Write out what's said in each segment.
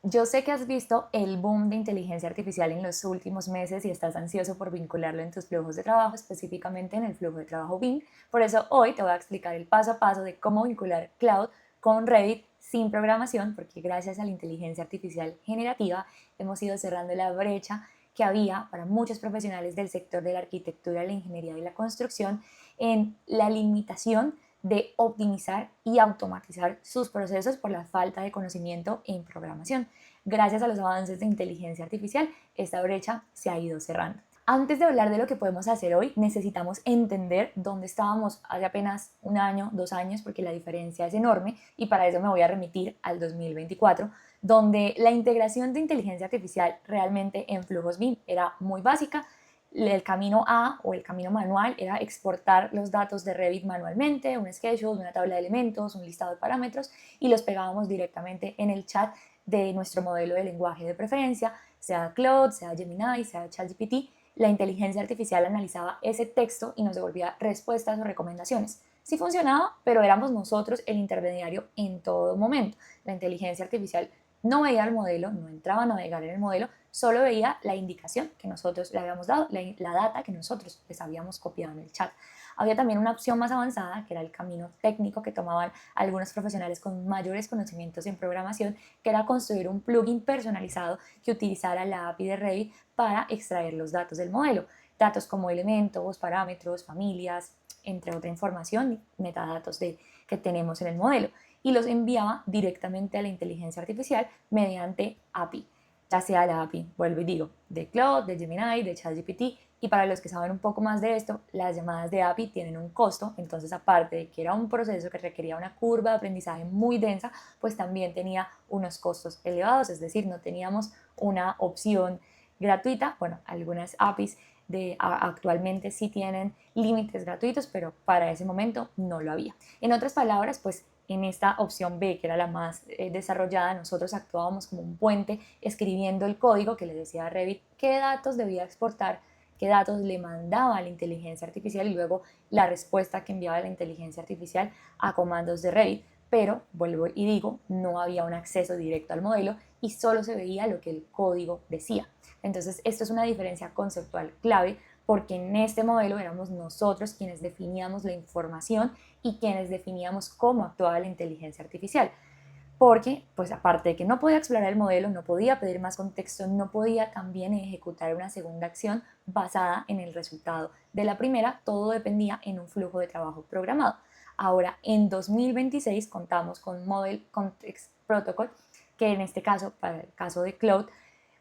Yo sé que has visto el boom de inteligencia artificial en los últimos meses y estás ansioso por vincularlo en tus flujos de trabajo, específicamente en el flujo de trabajo BIM. Por eso hoy te voy a explicar el paso a paso de cómo vincular Cloud con Revit sin programación, porque gracias a la inteligencia artificial generativa hemos ido cerrando la brecha que había para muchos profesionales del sector de la arquitectura, la ingeniería y la construcción en la limitación de optimizar y automatizar sus procesos por la falta de conocimiento en programación. Gracias a los avances de inteligencia artificial, esta brecha se ha ido cerrando. Antes de hablar de lo que podemos hacer hoy, necesitamos entender dónde estábamos hace apenas un año, 2 años, porque la diferencia es enorme y para eso me voy a remitir al 2024, donde la integración de inteligencia artificial realmente en flujos BIM era muy básica. El camino A o el camino manual era exportar los datos de Revit manualmente, un schedule, una tabla de elementos, un listado de parámetros y los pegábamos directamente en el chat de nuestro modelo de lenguaje de preferencia, sea Claude, sea Gemini, sea ChatGPT. La inteligencia artificial analizaba ese texto y nos devolvía respuestas o recomendaciones. Sí funcionaba, pero éramos nosotros el intermediario en todo momento. La inteligencia artificial no veía el modelo, no entraba a navegar en el modelo, solo veía la indicación que nosotros le habíamos dado, la data que nosotros les habíamos copiado en el chat. Había también una opción más avanzada, que era el camino técnico que tomaban algunos profesionales con mayores conocimientos en programación, que era construir un plugin personalizado que utilizara la API de Revit para extraer los datos del modelo. Datos como elementos, parámetros, familias, entre otra información, metadatos que tenemos en el modelo, y los enviaba directamente a la inteligencia artificial mediante API, ya sea la API, vuelvo y digo, de Claude, de Gemini, de ChatGPT. Y para los que saben un poco más de esto, las llamadas de API tienen un costo, entonces aparte de que era un proceso que requería una curva de aprendizaje muy densa, pues también tenía unos costos elevados, es decir, no teníamos una opción gratuita. Bueno, algunas APIs actualmente sí tienen límites gratuitos, pero para ese momento no lo había. En otras palabras, pues en esta opción B, que era la más desarrollada, nosotros actuábamos como un puente escribiendo el código que le decía a Revit qué datos debía exportar, qué datos le mandaba a la inteligencia artificial y luego la respuesta que enviaba la inteligencia artificial a comandos de Revit. Pero, vuelvo y digo, no había un acceso directo al modelo y solo se veía lo que el código decía. Entonces, esto es una diferencia conceptual clave porque en este modelo éramos nosotros quienes definíamos la información y quienes definíamos cómo actuaba la inteligencia artificial. Porque, pues aparte de que no podía explorar el modelo, no podía pedir más contexto, no podía también ejecutar una segunda acción basada en el resultado de la primera, todo dependía en un flujo de trabajo programado. Ahora, en 2026 contamos con Model Context Protocol, que en este caso, para el caso de Cloud,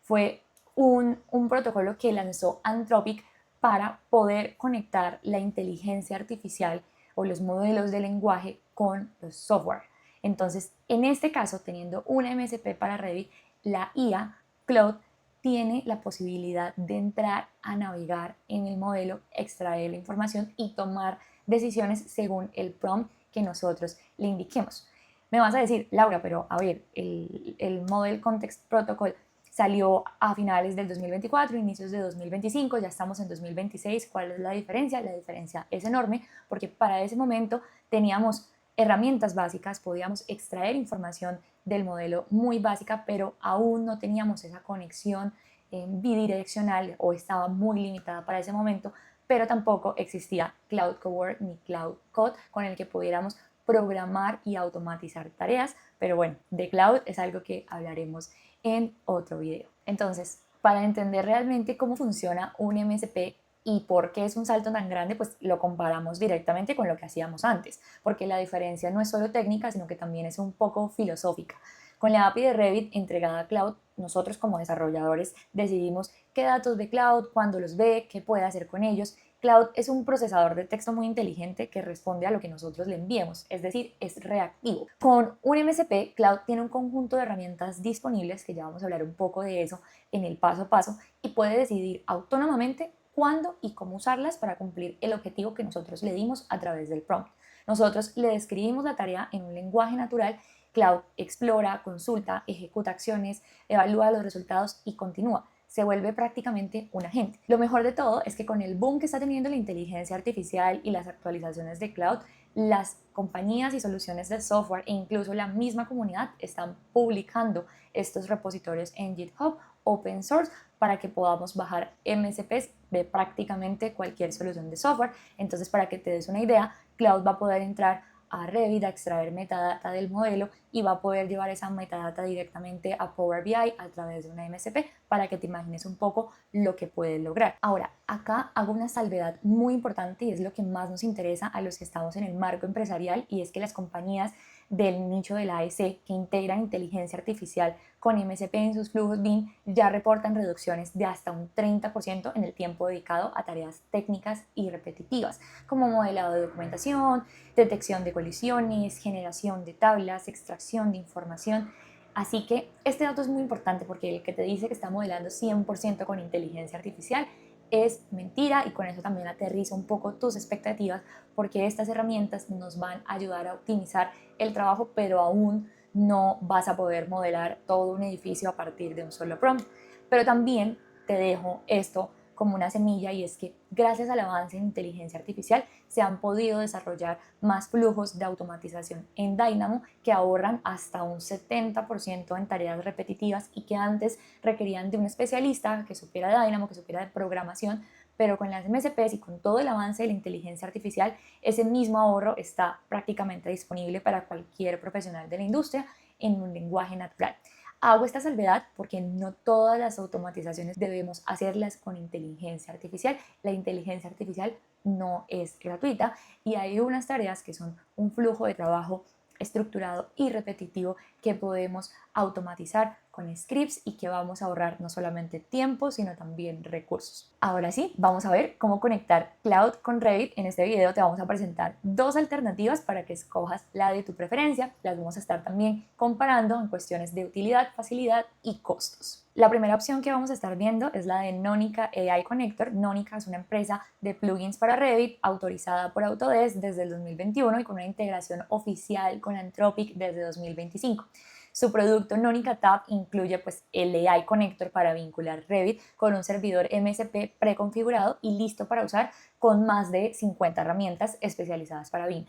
fue un protocolo que lanzó Anthropic para poder conectar la inteligencia artificial o los modelos de lenguaje con los software. Entonces, en este caso, teniendo una MSP para Revit, la IA Cloud tiene la posibilidad de entrar a navegar en el modelo, extraer la información y tomar decisiones según el prompt que nosotros le indiquemos. Me vas a decir, Laura, pero a ver, el Model Context Protocol salió a finales del 2024, inicios de 2025, ya estamos en 2026. ¿Cuál es la diferencia? La diferencia es enorme porque para ese momento teníamos herramientas básicas, podíamos extraer información del modelo muy básica, pero aún no teníamos esa conexión bidireccional o estaba muy limitada para ese momento, pero tampoco existía Cloud Cowork ni Cloud Code con el que pudiéramos programar y automatizar tareas, pero bueno, de Cloud es algo que hablaremos en otro video. Entonces, para entender realmente cómo funciona un MSP y por qué es un salto tan grande, pues lo comparamos directamente con lo que hacíamos antes, porque la diferencia no es solo técnica, sino que también es un poco filosófica. Con la API de Revit entregada a Cloud, nosotros como desarrolladores decidimos qué datos ve Cloud, cuándo los ve, qué puede hacer con ellos. Cloud es un procesador de texto muy inteligente que responde a lo que nosotros le enviemos, es decir, es reactivo. Con un MSP, Cloud tiene un conjunto de herramientas disponibles, que ya vamos a hablar un poco de eso en el paso a paso, y puede decidir autónomamente cuándo y cómo usarlas para cumplir el objetivo que nosotros le dimos a través del prompt. Nosotros le describimos la tarea en un lenguaje natural. Cloud explora, consulta, ejecuta acciones, evalúa los resultados y continúa. se vuelve prácticamente un agente. Lo mejor de todo es que con el boom que está teniendo la inteligencia artificial y las actualizaciones de cloud, las compañías y soluciones de software e incluso la misma comunidad están publicando estos repositorios en GitHub open source para que podamos bajar MCPs de prácticamente cualquier solución de software. Entonces, para que te des una idea, Cloud va a poder entrar a Revit a extraer metadata del modelo y va a poder llevar esa metadata directamente a Power BI a través de una MCP para que te imagines un poco lo que puedes lograr. Ahora, acá hago una salvedad muy importante y es lo que más nos interesa a los que estamos en el marco empresarial, y es que las compañías del nicho de la AEC que integran inteligencia artificial con MCP en sus flujos BIM ya reportan reducciones de hasta un 30% en el tiempo dedicado a tareas técnicas y repetitivas, como modelado de documentación, detección de colisiones, generación de tablas, extracción de información. Así que este dato es muy importante porque el que te dice que está modelando 100% con inteligencia artificial es mentira, y con eso también aterriza un poco tus expectativas, porque estas herramientas nos van a ayudar a optimizar el trabajo, pero aún no vas a poder modelar todo un edificio a partir de un solo prompt. Pero también te dejo esto como una semilla, y es que gracias al avance en inteligencia artificial se han podido desarrollar más flujos de automatización en Dynamo que ahorran hasta un 70% en tareas repetitivas y que antes requerían de un especialista que supiera Dynamo, que supiera de programación, pero con las MSPs y con todo el avance de la inteligencia artificial, ese mismo ahorro está prácticamente disponible para cualquier profesional de la industria en un lenguaje natural. Hago esta salvedad porque no todas las automatizaciones debemos hacerlas con inteligencia artificial. La inteligencia artificial no es gratuita y hay unas tareas que son un flujo de trabajo estructurado y repetitivo que podemos automatizar con scripts y que vamos a ahorrar no solamente tiempo, sino también recursos. Ahora sí, vamos a ver cómo conectar Cloud con Revit. En este video te vamos a presentar dos alternativas para que escojas la de tu preferencia. Las vamos a estar también comparando en cuestiones de utilidad, facilidad y costos. La primera opción que vamos a estar viendo es la de Nonica AI Connector. Nonica es una empresa de plugins para Revit autorizada por Autodesk desde el 2021 y con una integración oficial con Anthropic desde 2025. Su producto Nonica Tab incluye el AI Connector para vincular Revit con un servidor MSP preconfigurado y listo para usar, con más de 50 herramientas especializadas para BIM.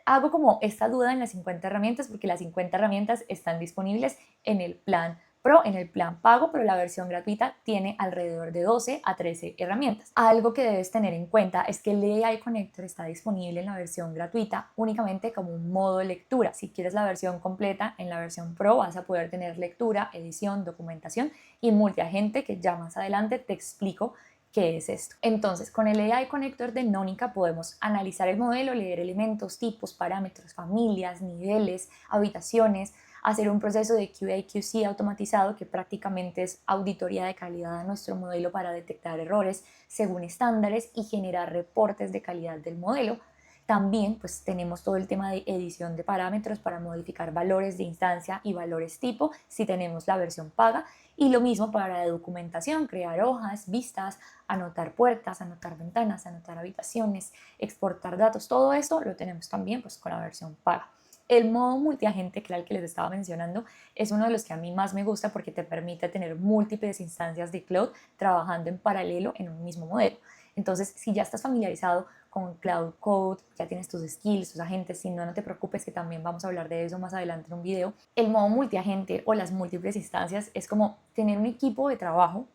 Hago como esta duda en las 50 herramientas porque las 50 herramientas están disponibles en el plan Pro, en el plan pago, pero la versión gratuita tiene alrededor de 12 a 13 herramientas. Algo que debes tener en cuenta es que el AI Connector está disponible en la versión gratuita únicamente como un modo de lectura. Si quieres la versión completa, en la versión Pro vas a poder tener lectura, edición, documentación y multiagente, que ya más adelante te explico qué es esto. Entonces, con el AI Connector de Nonica podemos analizar el modelo, leer elementos, tipos, parámetros, familias, niveles, habitaciones, hacer un proceso de QA/QC automatizado que prácticamente es auditoría de calidad a nuestro modelo para detectar errores según estándares y generar reportes de calidad del modelo. También tenemos todo el tema de edición de parámetros para modificar valores de instancia y valores tipo si tenemos la versión paga, y lo mismo para la documentación, crear hojas, vistas, anotar puertas, anotar ventanas, anotar habitaciones, exportar datos. Todo esto lo tenemos también con la versión paga. El modo multiagente, que era el que les estaba mencionando, es uno de los que a mí más me gusta porque te permite tener múltiples instancias de Cloud trabajando en paralelo en un mismo modelo. Entonces, si ya estás familiarizado con Cloud Code, ya tienes tus skills, tus agentes, si no, no te preocupes, que también vamos a hablar de eso más adelante en un video. El modo multiagente o las múltiples instancias es como tener un equipo de trabajo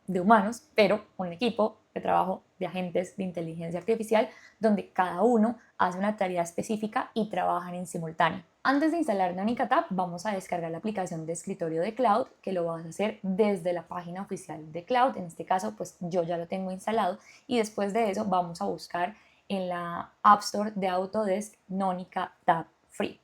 de humanos, pero un equipo de trabajo de agentes de inteligencia artificial donde cada uno hace una tarea específica y trabajan en simultáneo. Antes de instalar Nonica Tab, vamos a descargar la aplicación de escritorio de Cloud, que lo vas a hacer desde la página oficial de Cloud. En este caso, yo ya lo tengo instalado, y después de eso vamos a buscar en la App Store de Autodesk Nonica Tab Free.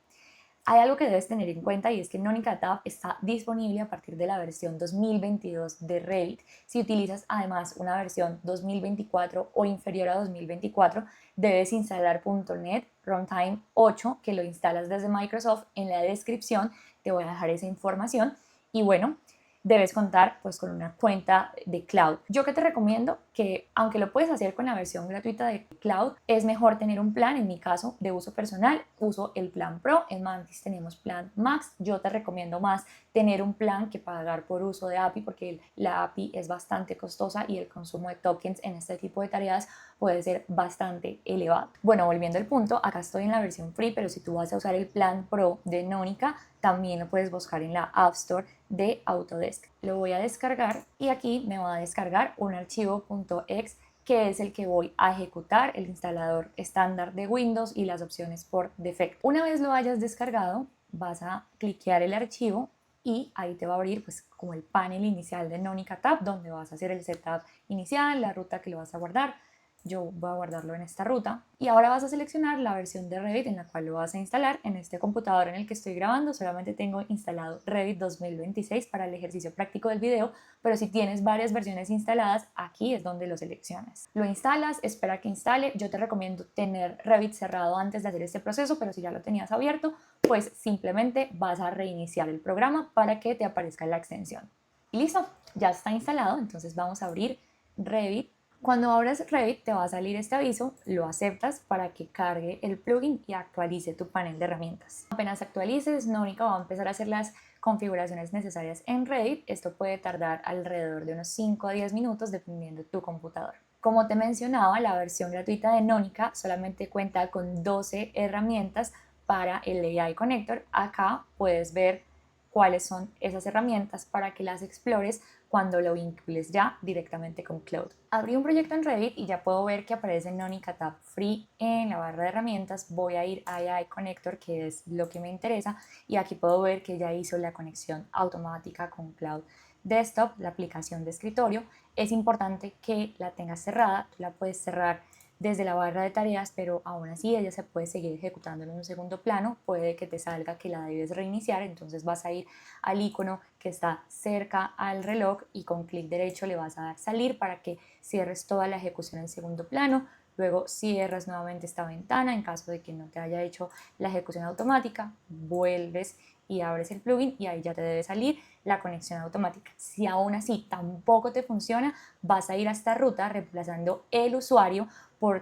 Hay algo que debes tener en cuenta, y es que Nonica Tab está disponible a partir de la versión 2022 de Revit. Si utilizas además una versión 2024 o inferior a 2024, debes instalar .NET Runtime 8, que lo instalas desde Microsoft. En la descripción te voy a dejar esa información. Y bueno, debes contar pues con una cuenta de Cloud. Yo que te recomiendo que, aunque lo puedes hacer con la versión gratuita de Cloud, es mejor tener un plan. En mi caso de uso personal uso el plan Pro, en Mantis tenemos plan Max. Yo te recomiendo más tener un plan que pagar por uso de API, porque la API es bastante costosa y el consumo de tokens en este tipo de tareas puede ser bastante elevado. Bueno, volviendo al punto, acá estoy en la versión free, pero si tú vas a usar el plan Pro de Nónica, también lo puedes buscar en la App Store de Autodesk. Lo voy a descargar y aquí me va a descargar un archivo .exe, que es el que voy a ejecutar, el instalador estándar de Windows y las opciones por defecto. Una vez lo hayas descargado, vas a cliquear el archivo y ahí te va a abrir pues como el panel inicial de Nónica Tab, donde vas a hacer el setup inicial, la ruta que lo vas a guardar. Yo voy a guardarlo en esta ruta y ahora vas a seleccionar la versión de Revit en la cual lo vas a instalar. En este computador en el que estoy grabando solamente tengo instalado Revit 2026 para el ejercicio práctico del video, pero si tienes varias versiones instaladas, aquí es donde lo seleccionas. Lo instalas, espera que instale. Yo te recomiendo tener Revit cerrado antes de hacer este proceso, pero si ya lo tenías abierto, pues simplemente vas a reiniciar el programa para que te aparezca la extensión. Y listo, ya está instalado. Entonces vamos a abrir Revit. Cuando abras Revit te va a salir este aviso, lo aceptas para que cargue el plugin y actualice tu panel de herramientas. Apenas actualices, Nónica va a empezar a hacer las configuraciones necesarias en Revit. Esto puede tardar alrededor de unos 5 a 10 minutos dependiendo de tu computador. Como te mencionaba, la versión gratuita de Nónica solamente cuenta con 12 herramientas para el AI Connector. Acá puedes ver cuáles son esas herramientas para que las explores cuando lo vincules ya directamente con Cloud. Abrí un proyecto en Revit y ya puedo ver que aparece Nónica Tab Free en la barra de herramientas. Voy a ir a AI Connector, que es lo que me interesa, y aquí puedo ver que ya hizo la conexión automática con Cloud Desktop, la aplicación de escritorio. Es importante que la tengas cerrada. Tú la puedes cerrar desde la barra de tareas, pero aún así ella se puede seguir ejecutando en un segundo plano. Puede que te salga que la debes reiniciar, entonces vas a ir al icono que está cerca al reloj y con clic derecho le vas a dar salir para que cierres toda la ejecución en segundo plano. Luego cierras nuevamente esta ventana en caso de que no te haya hecho la ejecución automática, vuelves y abres el plugin y ahí ya te debe salir la conexión automática. Si aún así tampoco te funciona, vas a ir a esta ruta reemplazando el usuario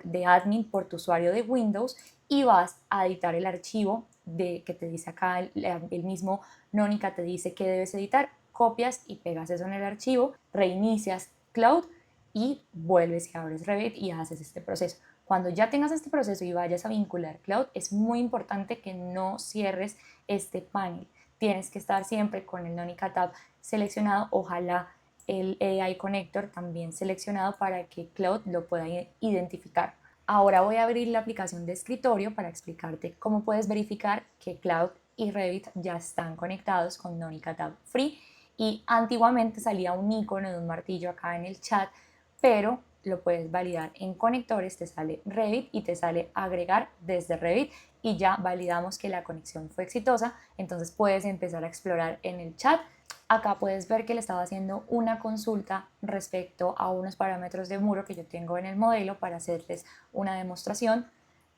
de admin por tu usuario de Windows y vas a editar el archivo que te dice acá el mismo Nónica te dice que debes editar, copias y pegas eso en el archivo, reinicias Cloud y vuelves y abres Revit y haces este proceso. Cuando ya tengas este proceso y vayas a vincular Cloud, es muy importante que no cierres este panel. Tienes que estar siempre con el Nónica Tab seleccionado, ojalá el AI Connector también seleccionado para que Cloud lo pueda identificar. Ahora voy a abrir la aplicación de escritorio para explicarte cómo puedes verificar que Cloud y Revit ya están conectados con Nónica Tab Free. Y antiguamente salía un icono de un martillo acá en el chat, pero lo puedes validar en conectores, te sale Revit y te sale agregar desde Revit y ya validamos que la conexión fue exitosa. Entonces puedes empezar a explorar en el chat. Acá puedes ver que le estaba haciendo una consulta respecto a unos parámetros de muro que yo tengo en el modelo para hacerles una demostración.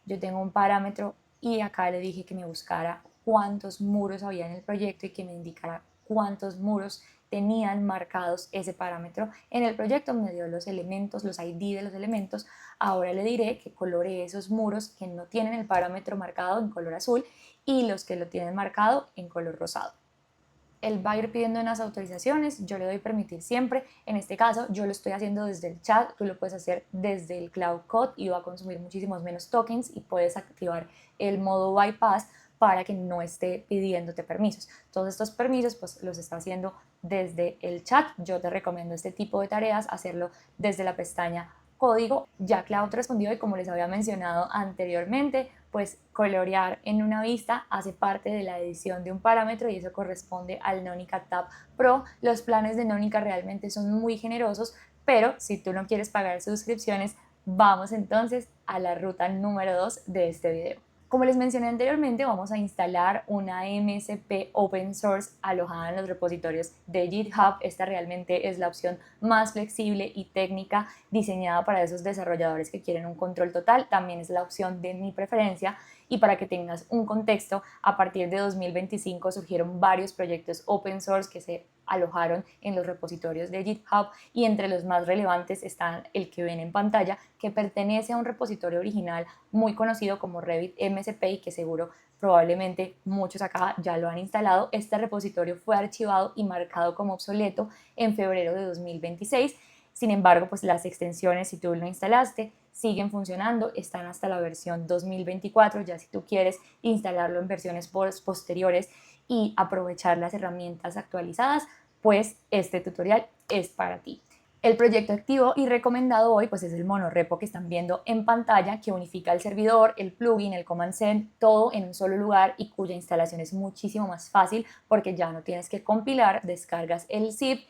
Yo tengo un parámetro y acá le dije que me buscara cuántos muros había en el proyecto y que me indicara cuántos muros tenían marcados ese parámetro. En el proyecto me dio los elementos, los ID de los elementos. Ahora le diré que colore esos muros que no tienen el parámetro marcado en color azul y los que lo tienen marcado en color rosado. Él va a ir pidiendo unas autorizaciones, yo le doy permitir siempre. En este caso yo lo estoy haciendo desde el chat, tú lo puedes hacer desde el Cloud Code y va a consumir muchísimos menos tokens y puedes activar el modo bypass para que no esté pidiéndote permisos. Todos estos permisos pues los está haciendo desde el chat. Yo te recomiendo este tipo de tareas hacerlo desde la pestaña código. Ya Cloud respondió y como les había mencionado anteriormente, pues colorear en una vista hace parte de la edición de un parámetro y eso corresponde al Nónica Tab Pro. Los planes de Nónica realmente son muy generosos, pero si tú no quieres pagar suscripciones, vamos entonces a la ruta número 2 de este video. Como les mencioné anteriormente, vamos a instalar una MSP Open Source alojada en los repositorios de GitHub. Esta realmente es la opción más flexible y técnica diseñada para esos desarrolladores que quieren un control total. También es la opción de mi preferencia. Y para que tengas un contexto, a partir de 2025 surgieron varios proyectos open source que se alojaron en los repositorios de GitHub, y entre los más relevantes están el que ven en pantalla, que pertenece a un repositorio original muy conocido como Revit MSP y que seguro probablemente muchos acá ya lo han instalado. Este repositorio fue archivado y marcado como obsoleto en febrero de 2026. Sin embargo, pues las extensiones, si tú lo instalaste, siguen funcionando, están hasta la versión 2024. Ya si tú quieres instalarlo en versiones posteriores y aprovechar las herramientas actualizadas, pues este tutorial es para ti. El proyecto activo y recomendado hoy pues es el monorepo que están viendo en pantalla, que unifica el servidor, el plugin, el command center, todo en un solo lugar y cuya instalación es muchísimo más fácil porque ya no tienes que compilar, descargas el zip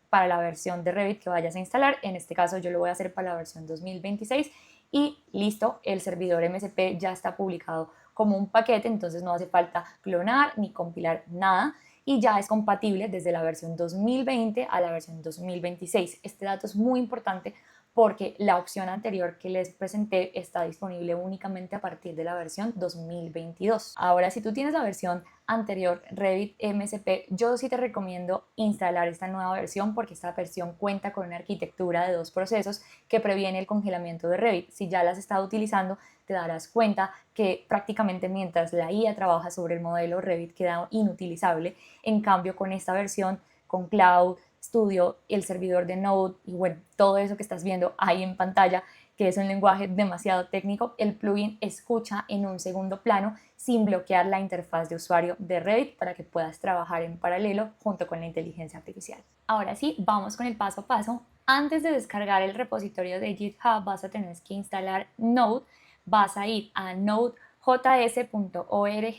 para la versión de Revit que vayas a instalar. En este caso yo lo voy a hacer para la versión 2026 y listo, el servidor MSP ya está publicado como un paquete, entonces no hace falta clonar ni compilar nada y ya es compatible desde la versión 2020 a la versión 2026. Este dato es muy importante porque la opción anterior que les presenté está disponible únicamente a partir de la versión 2022. Ahora, si tú tienes la versión anterior Revit MSP, yo sí te recomiendo instalar esta nueva versión porque esta versión cuenta con una arquitectura de 2 procesos que previene el congelamiento de Revit. Si ya la has estado utilizando, te darás cuenta que prácticamente mientras la IA trabaja sobre el modelo, Revit queda inutilizable. En cambio, con esta versión, con Cloud Studio, el servidor de Node y bueno, todo eso que estás viendo ahí en pantalla, que es un lenguaje demasiado técnico, el plugin escucha en un segundo plano sin bloquear la interfaz de usuario de Revit para que puedas trabajar en paralelo junto con la inteligencia artificial. Ahora sí, vamos con el paso a paso. Antes de descargar el repositorio de GitHub vas a tener que instalar Node. Vas a ir a nodejs.org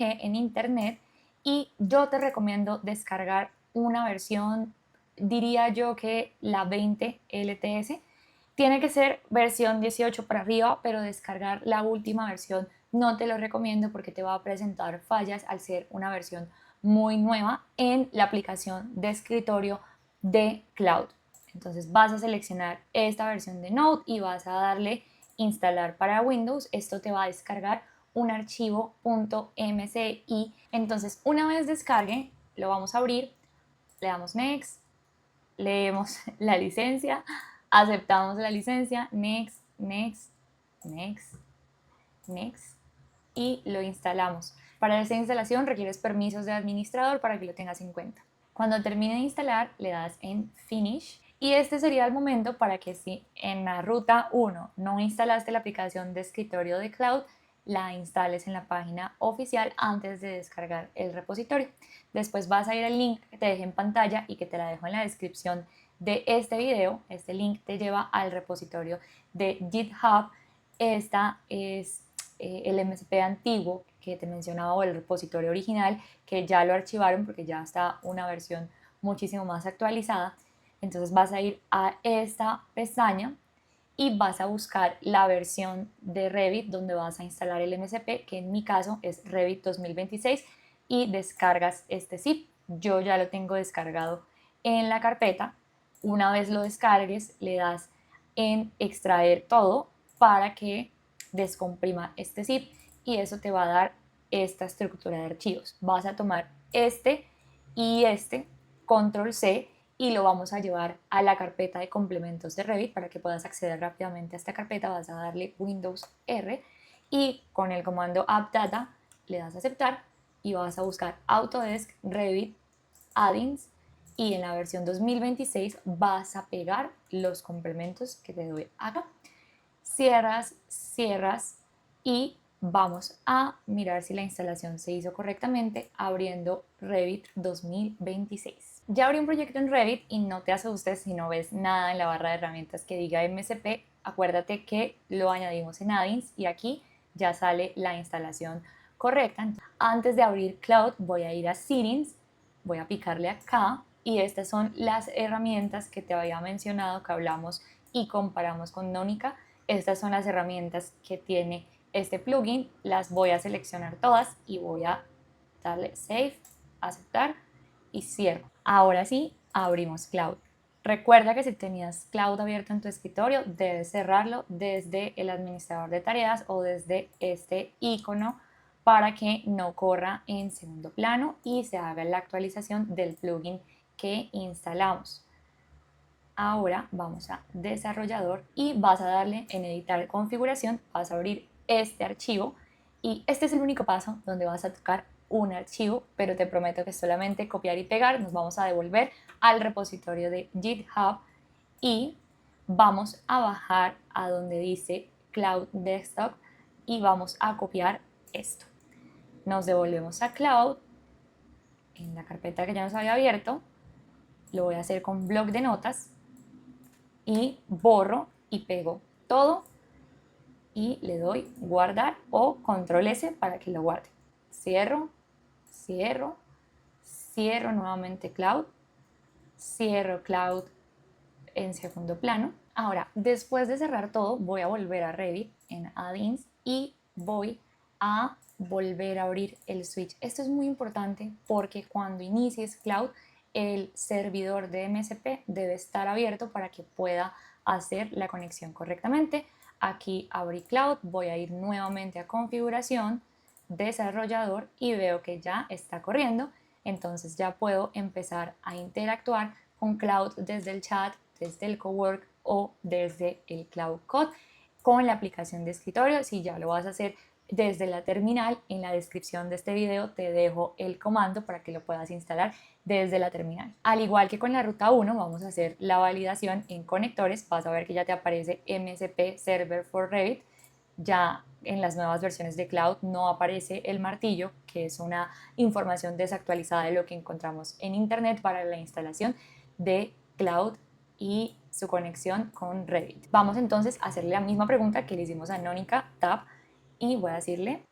en internet y yo te recomiendo descargar una versión, diría yo que la 20 LTS. Tiene que ser versión 18 para arriba, pero descargar la última versión no te lo recomiendo porque te va a presentar fallas al ser una versión muy nueva en la aplicación de escritorio de Cloud. Entonces vas a seleccionar esta versión de Node y vas a darle instalar para Windows. Esto te va a descargar un archivo .mci. Entonces una vez descargue, lo vamos a abrir, le damos Next, leemos la licencia, aceptamos la licencia, Next, Next, Next, Next y lo instalamos. Para esta instalación requieres permisos de administrador para que lo tengas en cuenta. Cuando termine de instalar, le das en Finish y este sería el momento para que si en la ruta 1 no instalaste la aplicación de escritorio de Cloud, la instales en la página oficial antes de descargar el repositorio. Después vas a ir al link que te dejé en pantalla y que te la dejo en la descripción de este video. Este link te lleva al repositorio de GitHub. Esta es el MSP antiguo que te mencionaba o el repositorio original que ya lo archivaron porque ya está una versión muchísimo más actualizada. Entonces vas a ir a esta pestaña y vas a buscar la versión de Revit donde vas a instalar el MSP, que en mi caso es Revit 2026, y descargas este zip. Yo ya lo tengo descargado en la carpeta. Una vez lo descargues, le das en extraer todo para que descomprima este zip y eso te va a dar esta estructura de archivos. Vas a tomar este y este, control C, y lo vamos a llevar a la carpeta de complementos de Revit para que puedas acceder rápidamente a esta carpeta. Vas a darle Windows R y con el comando AppData le das a aceptar y vas a buscar Autodesk Revit Add-ins y en la versión 2026 vas a pegar los complementos que te doy acá. Cierras, cierras y vamos a mirar si la instalación se hizo correctamente abriendo Revit 2026. Ya abrí un proyecto en Revit y no te asustes si no ves nada en la barra de herramientas que diga MSP. Acuérdate que lo añadimos en Add-ins y aquí ya sale la instalación correcta. Antes de abrir Cloud voy a ir a Settings, voy a picarle acá y estas son las herramientas que te había mencionado que hablamos y comparamos con Nónica. Estas son las herramientas que tiene este plugin, las voy a seleccionar todas y voy a darle Save, aceptar y cierro. Ahora sí, abrimos Cloud. Recuerda que si tenías Cloud abierto en tu escritorio, debes cerrarlo desde el administrador de tareas o desde este icono para que no corra en segundo plano y se haga la actualización del plugin que instalamos. Ahora vamos a desarrollador y vas a darle en editar configuración, vas a abrir este archivo y este es el único paso donde vas a tocar un archivo, pero te prometo que solamente copiar y pegar. Nos vamos a devolver al repositorio de GitHub y vamos a bajar a donde dice Cloud Desktop y vamos a copiar esto. Nos devolvemos a Cloud en la carpeta que ya nos había abierto, lo voy a hacer con bloc de notas y borro y pego todo y le doy guardar o control S para que lo guarde. Cierro, cierro, cierro nuevamente Cloud, cierro Cloud en segundo plano. Ahora, después de cerrar todo, voy a volver a Revit en Add-ins y voy a volver a abrir el switch. Esto es muy importante porque cuando inicies Cloud, el servidor de MSP debe estar abierto para que pueda hacer la conexión correctamente. Aquí abrí Cloud, voy a ir nuevamente a configuración, desarrollador y veo que ya está corriendo. Entonces ya puedo empezar a interactuar con Cloud desde el chat, desde el Cowork o desde el Cloud Code con la aplicación de escritorio. Si ya lo vas a hacer desde la terminal, en la descripción de este video te dejo el comando para que lo puedas instalar desde la terminal. Al igual que con la ruta 1, vamos a hacer la validación en conectores. Vas a ver que ya te aparece MSP Server for Revit. Ya en las nuevas versiones de Cloud no aparece el martillo, que es una información desactualizada de lo que encontramos en Internet para la instalación de Cloud y su conexión con Revit. Vamos entonces a hacerle la misma pregunta que le hicimos a Nónica Tab y voy a decirle: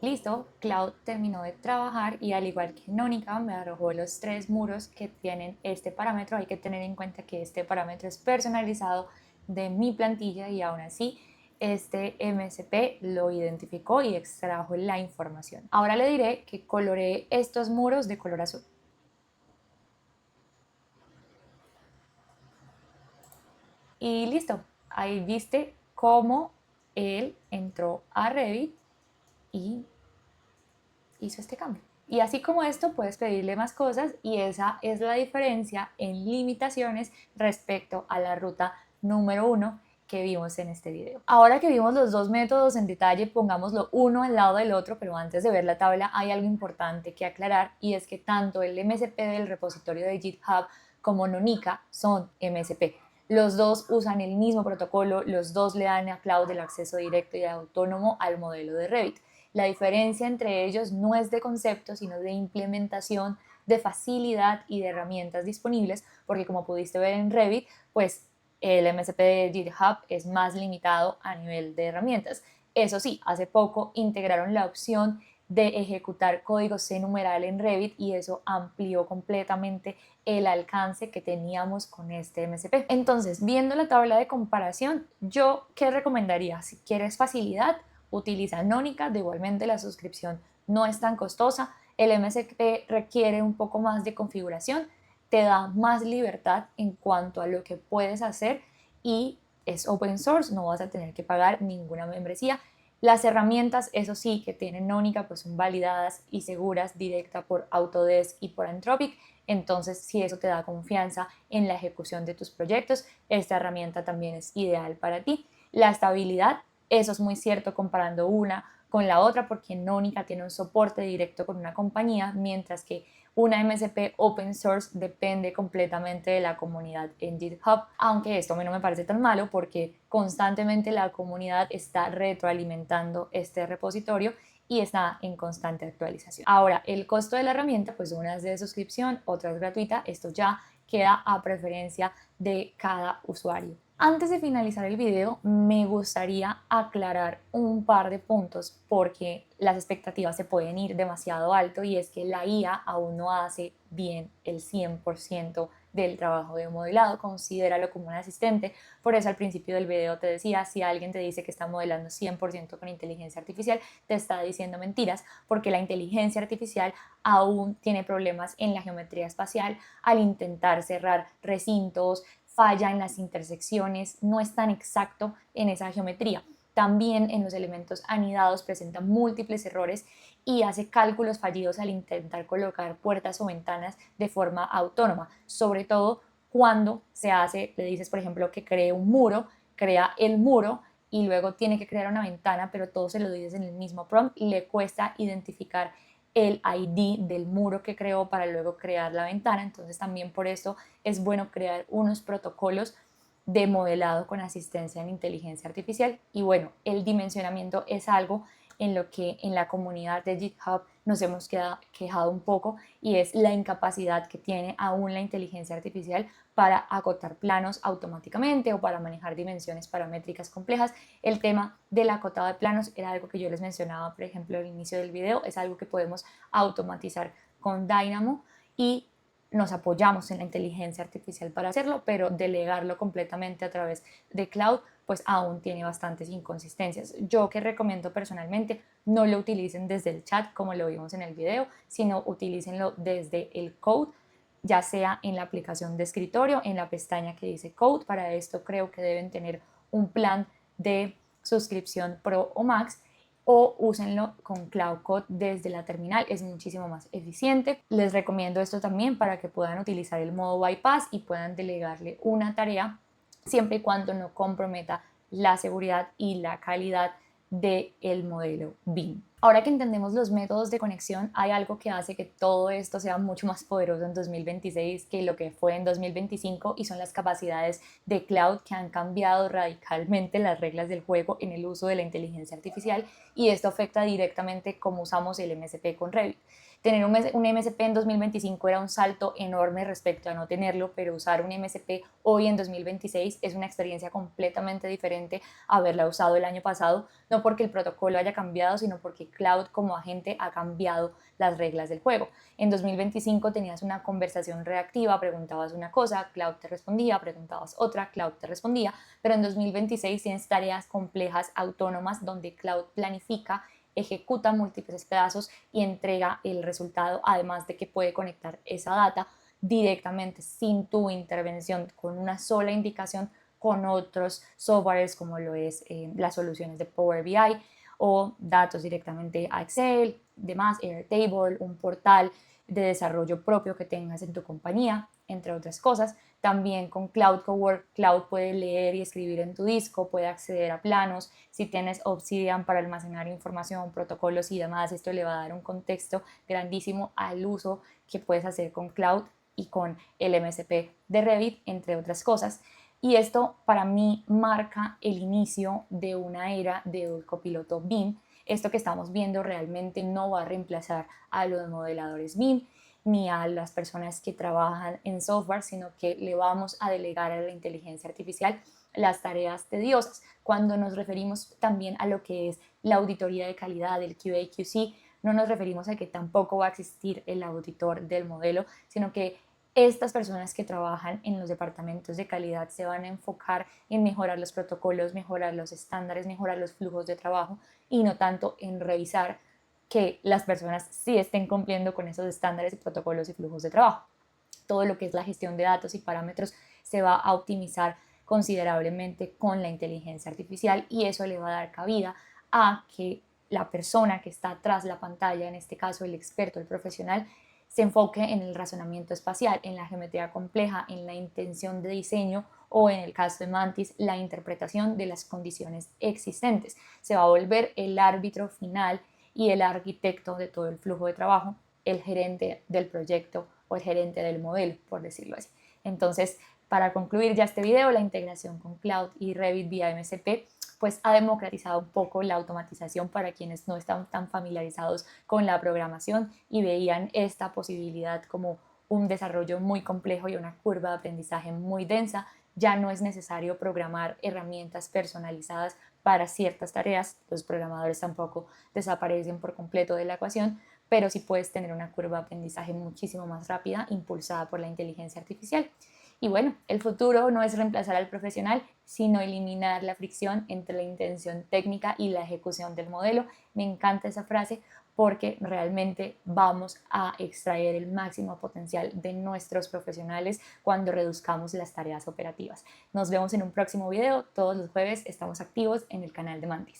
listo, Cloud terminó de trabajar y al igual que Nónica me arrojó los 3 muros que tienen este parámetro. Hay que tener en cuenta que este parámetro es personalizado de mi plantilla y aún así este MSP lo identificó y extrajo la información. Ahora le diré que coloree estos muros de color azul. Y listo, ahí viste cómo él entró a Revit y hizo este cambio. Y así como esto, puedes pedirle más cosas y esa es la diferencia en limitaciones respecto a la ruta número 1 que vimos en este video. Ahora que vimos los dos métodos en detalle, pongámoslo uno al lado del otro, pero antes de ver la tabla hay algo importante que aclarar y es que tanto el MSP del repositorio de GitHub como Nónica son MSP. Los dos usan el mismo protocolo, los dos le dan a Cloud el acceso directo y autónomo al modelo de Revit. La diferencia entre ellos no es de concepto, sino de implementación, de facilidad y de herramientas disponibles, porque como pudiste ver en Revit, pues el MSP de GitHub es más limitado a nivel de herramientas. Eso sí, hace poco integraron la opción de ejecutar código C numeral en Revit y eso amplió completamente el alcance que teníamos con este MSP. Entonces, viendo la tabla de comparación, ¿yo qué recomendaría? Si quieres facilidad, utiliza Nónica. De igualmente la suscripción no es tan costosa. El MSP requiere un poco más de configuración, te da más libertad en cuanto a lo que puedes hacer y es open source, no vas a tener que pagar ninguna membresía. Las herramientas, eso sí, que tienen Nónica, pues son validadas y seguras directa por Autodesk y por Anthropic. Entonces, si eso te da confianza en la ejecución de tus proyectos, esta herramienta también es ideal para ti. La estabilidad, eso es muy cierto comparando una con la otra, porque Nónica tiene un soporte directo con una compañía, mientras que una MSP open source depende completamente de la comunidad en GitHub, aunque esto a mí no me parece tan malo porque constantemente la comunidad está retroalimentando este repositorio y está en constante actualización. Ahora, el costo de la herramienta, pues una es de suscripción, otra es gratuita. Esto ya queda a preferencia de cada usuario. Antes de finalizar el video, me gustaría aclarar un par de puntos porque las expectativas se pueden ir demasiado alto y es que la IA aún no hace bien el 100% del trabajo de modelado. Considéralo como un asistente. Por eso al principio del video te decía, si alguien te dice que está modelando 100% con inteligencia artificial, te está diciendo mentiras, porque la inteligencia artificial aún tiene problemas en la geometría espacial al intentar cerrar recintos, falla en las intersecciones, no es tan exacto en esa geometría. También en los elementos anidados presenta múltiples errores y hace cálculos fallidos al intentar colocar puertas o ventanas de forma autónoma, sobre todo cuando le dices, por ejemplo, que cree un muro, crea el muro y luego tiene que crear una ventana, pero todo se lo dices en el mismo prompt y le cuesta identificar el ID del muro que creó para luego crear la ventana. Entonces también por eso es bueno crear unos protocolos de modelado con asistencia en inteligencia artificial. Y bueno, el dimensionamiento es algo en lo que en la comunidad de GitHub nos hemos quejado un poco, y es la incapacidad que tiene aún la inteligencia artificial para acotar planos automáticamente o para manejar dimensiones paramétricas complejas. El tema del acotado de planos era algo que yo les mencionaba, por ejemplo, al inicio del video, es algo que podemos automatizar con Dynamo y nos apoyamos en la inteligencia artificial para hacerlo, pero delegarlo completamente a través de cloud pues aún tiene bastantes inconsistencias. Yo que recomiendo personalmente, no lo utilicen desde el chat como lo vimos en el video, sino utilícenlo desde el code, ya sea en la aplicación de escritorio, en la pestaña que dice code. Para esto creo que deben tener un plan de suscripción Pro o Max, o úsenlo con Cloud Code desde la terminal, es muchísimo más eficiente. Les recomiendo esto también para que puedan utilizar el modo bypass y puedan delegarle una tarea siempre y cuando no comprometa la seguridad y la calidad del modelo BIM. Ahora que entendemos los métodos de conexión, hay algo que hace que todo esto sea mucho más poderoso en 2026 que lo que fue en 2025, y son las capacidades de cloud, que han cambiado radicalmente las reglas del juego en el uso de la inteligencia artificial, y esto afecta directamente cómo usamos el MSP con Revit. Tener un MSP en 2025 era un salto enorme respecto a no tenerlo, pero usar un MSP hoy en 2026 es una experiencia completamente diferente a haberla usado el año pasado, no porque el protocolo haya cambiado, sino porque Cloud como agente ha cambiado las reglas del juego. En 2025 tenías una conversación reactiva, preguntabas una cosa, Cloud te respondía, preguntabas otra, Cloud te respondía, pero en 2026 tienes tareas complejas autónomas donde Cloud planifica, ejecuta múltiples pedazos y entrega el resultado, además de que puede conectar esa data directamente sin tu intervención, con una sola indicación, con otros softwares como lo es las soluciones de Power BI, o datos directamente a Excel, demás, Airtable, un portal de desarrollo propio que tengas en tu compañía, entre otras cosas. También con Cloud Cowork, Cloud puede leer y escribir en tu disco, puede acceder a planos. Si tienes Obsidian para almacenar información, protocolos y demás, esto le va a dar un contexto grandísimo al uso que puedes hacer con Cloud y con el MSP de Revit, entre otras cosas. Y esto para mí marca el inicio de una era del copiloto BIM. Esto que estamos viendo realmente no va a reemplazar a los modeladores BIM ni a las personas que trabajan en software, sino que le vamos a delegar a la inteligencia artificial las tareas tediosas. Cuando nos referimos también a lo que es la auditoría de calidad, el QA/QC, no nos referimos a que tampoco va a existir el auditor del modelo, sino que estas personas que trabajan en los departamentos de calidad se van a enfocar en mejorar los protocolos, mejorar los estándares, mejorar los flujos de trabajo, y no tanto en revisar que las personas sí estén cumpliendo con esos estándares, protocolos y flujos de trabajo. Todo lo que es la gestión de datos y parámetros se va a optimizar considerablemente con la inteligencia artificial, y eso le va a dar cabida a que la persona que está tras la pantalla, en este caso el experto, el profesional, se enfoque en el razonamiento espacial, en la geometría compleja, en la intención de diseño, o en el caso de Mantis, la interpretación de las condiciones existentes. Se va a volver el árbitro final y el arquitecto de todo el flujo de trabajo, el gerente del proyecto o el gerente del modelo, por decirlo así. Entonces, para concluir ya este video, la integración con Cloud y Revit vía MSP pues ha democratizado un poco la automatización para quienes no están tan familiarizados con la programación y veían esta posibilidad como un desarrollo muy complejo y una curva de aprendizaje muy densa. Ya no es necesario programar herramientas personalizadas para ciertas tareas. Los programadores tampoco desaparecen por completo de la ecuación, pero sí puedes tener una curva de aprendizaje muchísimo más rápida, impulsada por la inteligencia artificial. Y bueno, el futuro no es reemplazar al profesional, sino eliminar la fricción entre la intención técnica y la ejecución del modelo. Me encanta esa frase porque realmente vamos a extraer el máximo potencial de nuestros profesionales cuando reduzcamos las tareas operativas. Nos vemos en un próximo video. Todos los jueves estamos activos en el canal de Mantis.